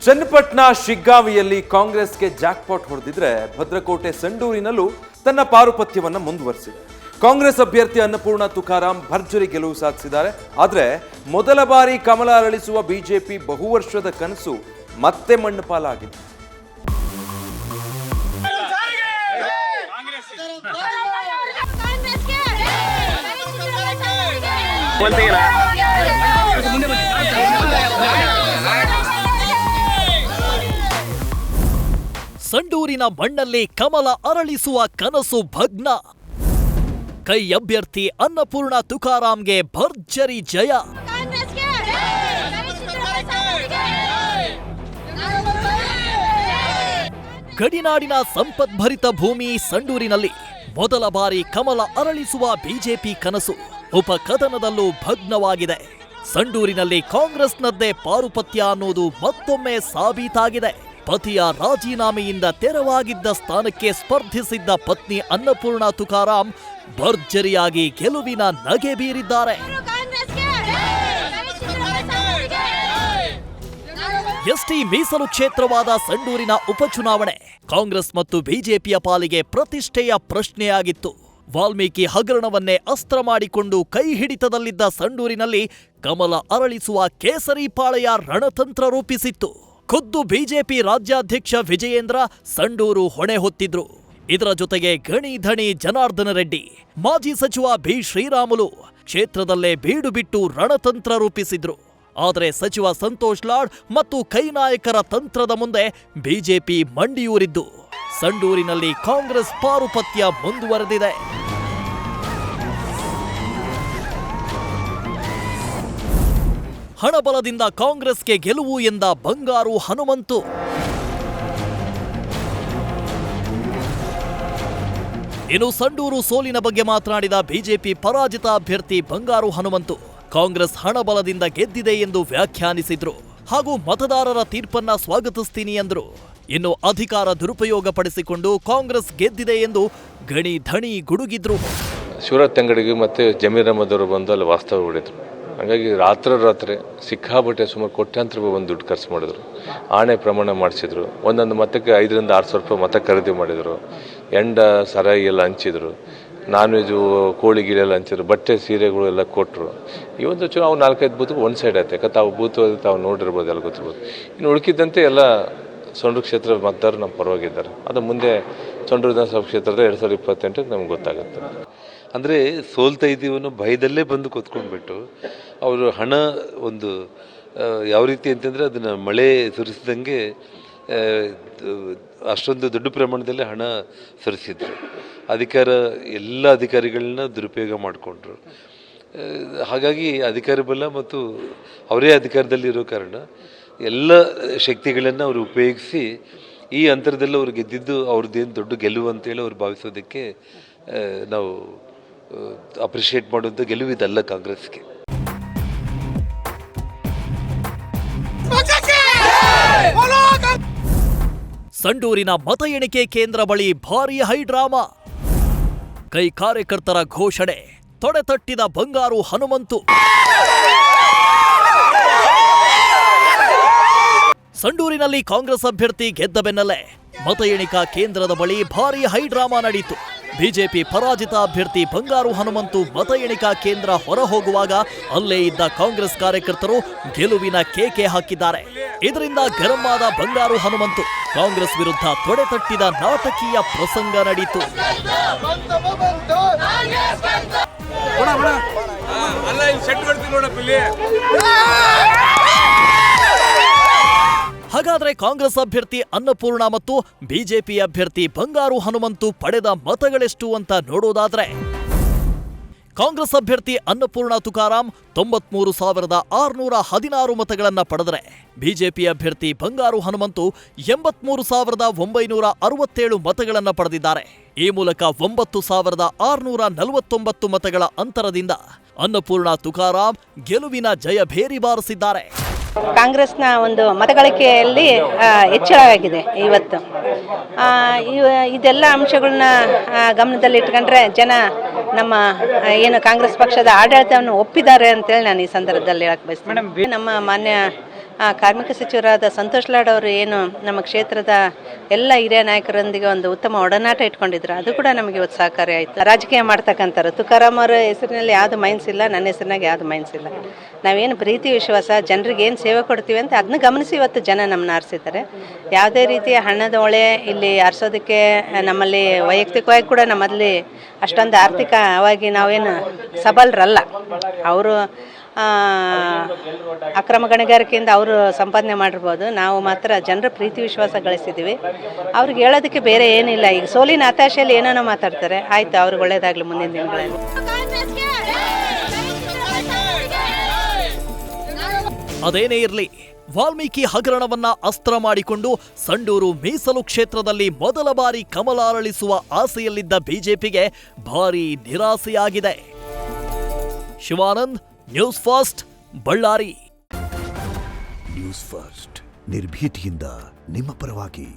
ಚನ್ನಪಟ್ಟಣ ಶಿಗ್ಗಾವಿಯಲ್ಲಿ ಕಾಂಗ್ರೆಸ್ಗೆ ಜಾಕ್ಪಾಟ್ ಹೊಡೆದಿದ್ರೆ ಭದ್ರಕೋಟೆ ಸಂಡೂರಿನಲ್ಲೂ ತನ್ನ ಪಾರುಪತ್ಯವನ್ನು ಮುಂದುವರಿಸಿದೆ. ಕಾಂಗ್ರೆಸ್ ಅಭ್ಯರ್ಥಿ ಅನ್ನಪೂರ್ಣ ತುಕಾರಾಂ ಭರ್ಜರಿ ಗೆಲುವು ಸಾಧಿಸಿದ್ದಾರೆ. ಆದರೆ ಮೊದಲ ಬಾರಿ ಕಮಲ ಅರಳಿಸುವ ಬಿಜೆಪಿ ಬಹುವರ್ಷದ ಕನಸು ಮತ್ತೆ ಮಣ್ಣು ಪಾಲಾಗಿದೆ. ಸಂಡೂರಿನ ಮಣ್ಣಲ್ಲಿ ಕಮಲ ಅರಳಿಸುವ ಕನಸು ಭಗ್ನ. ಕೈ ಅಭ್ಯರ್ಥಿ ಅನ್ನಪೂರ್ಣ ತುಕಾರಾಂಗೆ ಭರ್ಜರಿ ಜಯ. ಗಡಿನಾಡಿನ ಸಂಪದ್ಭರಿತ ಭೂಮಿ ಸಂಡೂರಿನಲ್ಲಿ ಮೊದಲ ಬಾರಿ ಕಮಲ ಅರಳಿಸುವ ಬಿಜೆಪಿ ಕನಸು ಉಪಕದನದಲ್ಲೂ ಭಗ್ನವಾಗಿದೆ. ಸಂಡೂರಿನಲ್ಲಿ ಕಾಂಗ್ರೆಸ್ನದ್ದೇ ಪಾರುಪತ್ಯ ಅನ್ನೋದು ಮತ್ತೊಮ್ಮೆ ಸಾಬೀತಾಗಿದೆ. ಪತಿಯ ರಾಜೀನಾಮೆಯಿಂದ ತೆರವಾಗಿದ್ದ ಸ್ಥಾನಕ್ಕೆ ಸ್ಪರ್ಧಿಸಿದ್ದ ಪತ್ನಿ ಅನ್ನಪೂರ್ಣ ತುಕಾರಾಂ ಭರ್ಜರಿಯಾಗಿ ಗೆಲುವಿನ ನಗೆ ಬೀರಿದ್ದಾರೆ. ಎಸ್ಟಿ ಮೀಸಲು ಕ್ಷೇತ್ರವಾದ ಸಂಡೂರಿನ ಉಪಚುನಾವಣೆ ಕಾಂಗ್ರೆಸ್ ಮತ್ತು ಬಿಜೆಪಿಯ ಪಾಲಿಗೆ ಪ್ರತಿಷ್ಠೆಯ ಪ್ರಶ್ನೆಯಾಗಿತ್ತು. ವಾಲ್ಮೀಕಿ ಹಗರಣವನ್ನೇ ಅಸ್ತ್ರ ಮಾಡಿಕೊಂಡು ಕೈ ಹಿಡಿತದಲ್ಲಿದ್ದ ಸಂಡೂರಿನಲ್ಲಿ ಕಮಲ ಅರಳಿಸುವ ಕೇಸರಿ ಪಾಳೆಯ ರಣತಂತ್ರ ರೂಪಿಸಿತ್ತು. ಖುದ್ದು ಬಿಜೆಪಿ ರಾಜ್ಯಾಧ್ಯಕ್ಷ ವಿಜಯೇಂದ್ರ ಸಂಡೂರು ಹೊಣೆ ಹೊತ್ತಿದ್ರು. ಇದರ ಜೊತೆಗೆ ಗಣಿ ಧಣಿ ಜನಾರ್ದನ ರೆಡ್ಡಿ, ಮಾಜಿ ಸಚಿವ ಬಿ ಶ್ರೀರಾಮುಲು ಕ್ಷೇತ್ರದಲ್ಲೇ ಬೀಡು ಬಿಟ್ಟು ರಣತಂತ್ರ ರೂಪಿಸಿದ್ರು. ಆದರೆ ಸಚಿವ ಸಂತೋಷ್ ಲಾಡ್ ಮತ್ತು ಕೈ ನಾಯಕರ ತಂತ್ರದ ಮುಂದೆ ಬಿಜೆಪಿ ಮಂಡಿಯೂರಿದ್ದು ಸಂಡೂರಿನಲ್ಲಿ ಕಾಂಗ್ರೆಸ್ ಪಾರುಪತ್ಯ ಮುಂದುವರೆದಿದೆ. ಹಣಬಲದಿಂದ ಕಾಂಗ್ರೆಸ್ಗೆ ಗೆಲುವು ಎಂದ ಬಂಗಾರು ಹನುಮಂತು. ಇನ್ನು ಸಂಡೂರು ಸೋಲಿನ ಬಗ್ಗೆ ಮಾತನಾಡಿದ ಬಿಜೆಪಿ ಪರಾಜಿತ ಅಭ್ಯರ್ಥಿ ಬಂಗಾರು ಹನುಮಂತು ಕಾಂಗ್ರೆಸ್ ಹಣಬಲದಿಂದ ಗೆದ್ದಿದೆ ಎಂದು ವ್ಯಾಖ್ಯಾನಿಸಿದ್ರು. ಹಾಗೂ ಮತದಾರರ ತೀರ್ಪನ್ನ ಸ್ವಾಗತಿಸ್ತೀನಿ ಎಂದರು. ಇನ್ನು ಅಧಿಕಾರ ದುರುಪಯೋಗ ಪಡಿಸಿಕೊಂಡು ಕಾಂಗ್ರೆಸ್ ಗೆದ್ದಿದೆ ಎಂದು ಗಣಿ ಧಣಿ ಗುಡುಗಿದ್ರು. ಶಿವರಾಜ್ ತಂಗಡಿಗೆ ಮತ್ತು ಜಮೀರ್ ಅಹಮದ್ ಅವರು ಬಂದು ಅಲ್ಲಿ ವಾಸ್ತವ ಹೊಡಿದ್ರು. ಹಾಗಾಗಿ ರಾತ್ರಿ ಸಿಕ್ಕಾಪಟ್ಟೆ ಸುಮಾರು ಕೋಟ್ಯಾಂತರ ರೂಪಾಯಿ ಒಂದು ದುಡ್ಡು ಖರ್ಚು ಮಾಡಿದ್ರು. ಆಣೆ ಪ್ರಮಾಣ ಮಾಡಿಸಿದ್ರು. ಒಂದೊಂದು ಮತಕ್ಕೆ 5,000 to 6,000 ರೂಪಾಯಿ ಮತ ಖರೀದಿ ಮಾಡಿದರು. ಎಂಡ ಸರಾಯಿ ಎಲ್ಲ ಹಂಚಿದ್ರು. ನಾನ್ ವೆಜು ಕೋಳಿ ಗಿಳೆಲ್ಲ ಹಂಚಿದ್ರು. ಬಟ್ಟೆ ಸೀರೆಗಳು ಎಲ್ಲ ಕೊಟ್ಟರು. ಈ ಒಂದು ನಾವು 4-5 ಬೂತ್ಗೆ ಒಂದು ಸೈಡ್ ಆಯ್ತು. ಯಾಕೆ ತಾವು ಬೂತ್ ತಾವು ನೋಡಿರ್ಬೋದು, ಎಲ್ಲ ಗೊತ್ತಿರ್ಬೋದು. ಇನ್ನು ಉಳ್ಕಿದ್ದಂತೆ ಎಲ್ಲ ಸಂಡೂರು ಕ್ಷೇತ್ರದ ಮತದಾರರು ನಮ್ಮ ಪರವಾಗಿದ್ದಾರೆ. ಅದು ಮುಂದೆ ಸಂಡೂರು ವಿಧಾನಸಭಾ ಕ್ಷೇತ್ರದ 2028 ನಮ್ಗೆ ಗೊತ್ತಾಗುತ್ತೆ. ಅಂದರೆ ಸೋಲ್ತಾ ಇದ್ದೀವಿ ಅನ್ನೋ ಭಯದಲ್ಲೇ ಬಂದು ಕೂತ್ಕೊಂಡ್ಬಿಟ್ಟು ಅವರು ಹಣ ಒಂದು ಯಾವ ರೀತಿ ಅಂತಂದರೆ ಅದನ್ನು ಮಳೆ ಸುರಿಸಿದಂಗೆ ಅಷ್ಟೊಂದು ದೊಡ್ಡ ಪ್ರಮಾಣದಲ್ಲಿ ಹಣ ಸುರಿಸಿದ್ರು. ಎಲ್ಲ ಅಧಿಕಾರಿಗಳನ್ನ ದುರುಪಯೋಗ ಮಾಡಿಕೊಂಡ್ರು. ಹಾಗಾಗಿ ಅಧಿಕಾರ ಬಲ ಮತ್ತು ಅವರೇ ಅಧಿಕಾರದಲ್ಲಿರೋ ಕಾರಣ ಎಲ್ಲ ಶಕ್ತಿಗಳನ್ನು ಅವರು ಉಪಯೋಗಿಸಿ ಈ ಅಂತರದಲ್ಲಿ ಅವ್ರು ಗೆದ್ದಿದ್ದು ಅವ್ರದ್ದೇನು ದೊಡ್ಡ ಗೆಲುವು ಅಂತೇಳಿ ಅವ್ರು ಭಾವಿಸೋದಕ್ಕೆ ನಾವು ಅಪ್ರಿಷಿಯೇಟ್ ಮಾಡುವಂಥ ಗೆಲುವಿದಲ್ಲ ಕಾಂಗ್ರೆಸ್ಗೆ. ಸಂಡೂರಿನ ಮತ ಎಣಿಕೆ ಕೇಂದ್ರ ಬಳಿ ಭಾರೀ ಹೈಡ್ರಾಮಾ. ಕೈ ಕಾರ್ಯಕರ್ತರ ಘೋಷಣೆ ತೊಡೆತಟ್ಟಿದ ಬಂಗಾರು ಹನುಮಂತು. ಸಂಡೂರಿನಲ್ಲಿ ಕಾಂಗ್ರೆಸ್ ಅಭ್ಯರ್ಥಿ ಗೆದ್ದ ಬೆನ್ನಲ್ಲೇ ಮತ ಎಣಿಕಾ ಕೇಂದ್ರದ ಬಳಿ ಭಾರೀ ಹೈಡ್ರಾಮಾ ನಡೆಯಿತು. ಬಿಜೆಪಿ ಪರಾಜಿತ ಅಭ್ಯರ್ಥಿ ಬಂಗಾರು ಹನುಮಂತು ಮತ ಎಣಿಕಾ ಕೇಂದ್ರ ಹೊರ ಹೋಗುವಾಗ ಅಲ್ಲೇ ಇದ್ದ ಕಾಂಗ್ರೆಸ್ ಕಾರ್ಯಕರ್ತರು ಗೆಲುವಿನ ಕೇಕೆ ಹಾಕಿದ್ದಾರೆ. ಇದರಿಂದ ಗರಂ ಆದ ಬಂಗಾರು ಹನುಮಂತು ಕಾಂಗ್ರೆಸ್ ವಿರುದ್ಧ ತೊಡೆತಟ್ಟಿದ ನಾಟಕೀಯ ಪ್ರಸಂಗ ನಡೆಯಿತು. ಹಾಗಾದ್ರೆ ಕಾಂಗ್ರೆಸ್ ಅಭ್ಯರ್ಥಿ ಅನ್ನಪೂರ್ಣ ಮತ್ತು ಬಿಜೆಪಿ ಅಭ್ಯರ್ಥಿ ಬಂಗಾರು ಹನುಮಂತು ಪಡೆದ ಮತಗಳೆಷ್ಟು ಅಂತ ನೋಡೋದಾದ್ರೆ ಕಾಂಗ್ರೆಸ್ ಅಭ್ಯರ್ಥಿ ಅನ್ನಪೂರ್ಣ ತುಕಾರಾಂ 93,616 ಮತಗಳನ್ನ ಪಡೆದರೆ ಬಿಜೆಪಿ ಅಭ್ಯರ್ಥಿ ಬಂಗಾರು ಹನುಮಂತು 83,967 ಮತಗಳನ್ನ ಪಡೆದಿದ್ದಾರೆ. ಈ ಮೂಲಕ 9,649 ಮತಗಳ ಅಂತರದಿಂದ ಅನ್ನಪೂರ್ಣ ತುಕಾರಾಂ ಗೆಲುವಿನ ಜಯಭೇರಿ ಬಾರಿಸಿದ್ದಾರೆ. ಕಾಂಗ್ರೆಸ್ನ ಒಂದು ಮತಗಳಿಕೆಯಲ್ಲಿ ಹೆಚ್ಚಳವಾಗಿದೆ ಇವತ್ತು. ಇದೆಲ್ಲ ಅಂಶಗಳನ್ನ ಗಮನದಲ್ಲಿಟ್ಕೊಂಡ್ರೆ ಜನ ನಮ್ಮ ಕಾಂಗ್ರೆಸ್ ಪಕ್ಷದ ಆಡಳಿತವನ್ನು ಒಪ್ಪಿದ್ದಾರೆ ಅಂತೇಳಿ ನಾನು ಈ ಸಂದರ್ಭದಲ್ಲಿ ಹೇಳಕ್ ಬಯಸ್ತೀನಿ. ನಮ್ಮ ಮಾನ್ಯ ಕಾರ್ಮಿಕ ಸಚಿವರಾದ ಸಂತೋಷ್ ಲಾಡ್ ಅವರು ಏನು ನಮ್ಮ ಕ್ಷೇತ್ರದ ಎಲ್ಲ ಹಿರಿಯ ನಾಯಕರೊಂದಿಗೆ ಒಂದು ಉತ್ತಮ ಒಡನಾಟ ಇಟ್ಕೊಂಡಿದ್ರು, ಅದು ಕೂಡ ನಮಗೆ ಇವತ್ತು ಸಹಕಾರಿ ಆಯಿತು. ರಾಜಕೀಯ ಮಾಡ್ತಕ್ಕಂಥವ್ರು ತುಕಾರಾಮ್ ಅವರ ಹೆಸರಿನಲ್ಲಿ ಯಾವುದು ಮೈನ್ಸ್ ಇಲ್ಲ, ನನ್ನ ಹೆಸರಿನಾಗ ಯಾವುದು ಮೈನ್ಸ್ ಇಲ್ಲ. ನಾವೇನು ಪ್ರೀತಿ ವಿಶ್ವಾಸ ಜನರಿಗೆ ಏನು ಸೇವೆ ಕೊಡ್ತೀವಿ ಅಂತ ಅದನ್ನ ಗಮನಿಸಿ ಇವತ್ತು ಜನ ನಮ್ಮನ್ನ ಆರಿಸಿದ್ದಾರೆ. ಯಾವುದೇ ರೀತಿಯ ಹಣದ ಹೊಳೆ ಇಲ್ಲಿ ಆರಿಸೋದಕ್ಕೆ ನಮ್ಮಲ್ಲಿ ವೈಯಕ್ತಿಕವಾಗಿ ಕೂಡ ನಮ್ಮಲ್ಲಿ ಅಷ್ಟೊಂದು ಆರ್ಥಿಕವಾಗಿ ನಾವೇನು ಸಬಲರಲ್ಲ. ಅವರು ಅಕ್ರಮ ಗಣಿಗಾರಿಕೆಯಿಂದ ಅವರು ಸಂಪಾದನೆ ಮಾಡಿರ್ಬೋದು, ನಾವು ಮಾತ್ರ ಜನರ ಪ್ರೀತಿ ವಿಶ್ವಾಸ ಗಳಿಸಿದ್ದೀವಿ. ಅವ್ರಿಗೆ ಹೇಳೋದಕ್ಕೆ ಬೇರೆ ಏನಿಲ್ಲ. ಈಗ ಸೋಲಿನ ಹತಾಶೆಯಲ್ಲಿ ಏನೇನೋ ಮಾತಾಡ್ತಾರೆ, ಆಯಿತು, ಅವ್ರಿಗೆ ಒಳ್ಳೇದಾಗಲಿ ಮುಂದಿನ ದಿನಗಳಲ್ಲಿ. ಅದೇನೇ ಇರಲಿ, ವಾಲ್ಮೀಕಿ ಹಗರಣವನ್ನ ಅಸ್ತ್ರ ಮಾಡಿಕೊಂಡು ಸಂಡೂರು ಮೀಸಲು ಕ್ಷೇತ್ರದಲ್ಲಿ ಮೊದಲ ಬಾರಿ ಕಮಲ ಅರಳಿಸುವ ಆಸೆಯಲ್ಲಿದ್ದ ಬಿಜೆಪಿಗೆ ಭಾರೀ ನಿರಾಸೆಯಾಗಿದೆ. Shivanand, news first, Ballari. News first ನಿರ್ಭೀತಿಯಿಂದ ನಿಮ್ಮ ಪರವಾಗಿ.